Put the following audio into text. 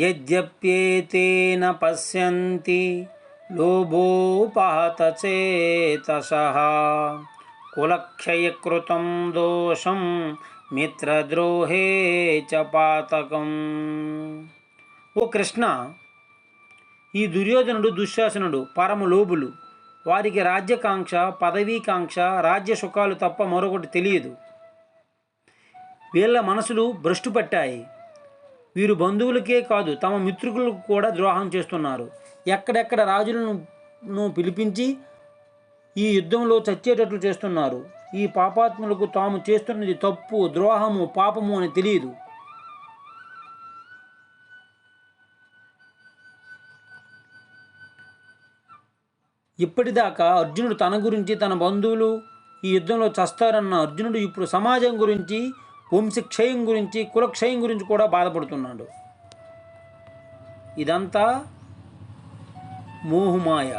యద్యప్యేతేన పశ్యంతి లోభోపహతచేతసః కులక్షయకృతం దోషం మిత్రద్రోహే చ పాతకం. ఓ కృష్ణ, ఈ దుర్యోధనుడు దుశ్శాసనుడు పరమ లోబులు. వారికి రాజ్యకాంక్ష, పదవీకాంక్ష, రాజ్య సుఖాలు తప్ప మరొకటి తెలియదు. వీళ్ళ మనసులు భ్రష్టు పట్టాయి. వీరు బంధువులకే కాదు తమ మిత్రులకు కూడా ద్రోహం చేస్తున్నారు. ఎక్కడెక్కడ రాజులను పిలిపించి ఈ యుద్ధంలో చచ్చేటట్లు చేస్తున్నారు. ఈ పాపాత్ములకు తాము చేస్తున్నది తప్పు, ద్రోహము, పాపము అని తెలియదు. ఇప్పటిదాకా అర్జునుడు తన గురించి, తన బంధువులు ఈ యుద్ధంలో చస్తారన్న అర్జునుడు ఇప్పుడు సమాజం గురించి, వంశక్షయం గురించి, కులక్షయం గురించి కూడా బాధపడుతున్నాడు. ఇదంతా మోహమాయ.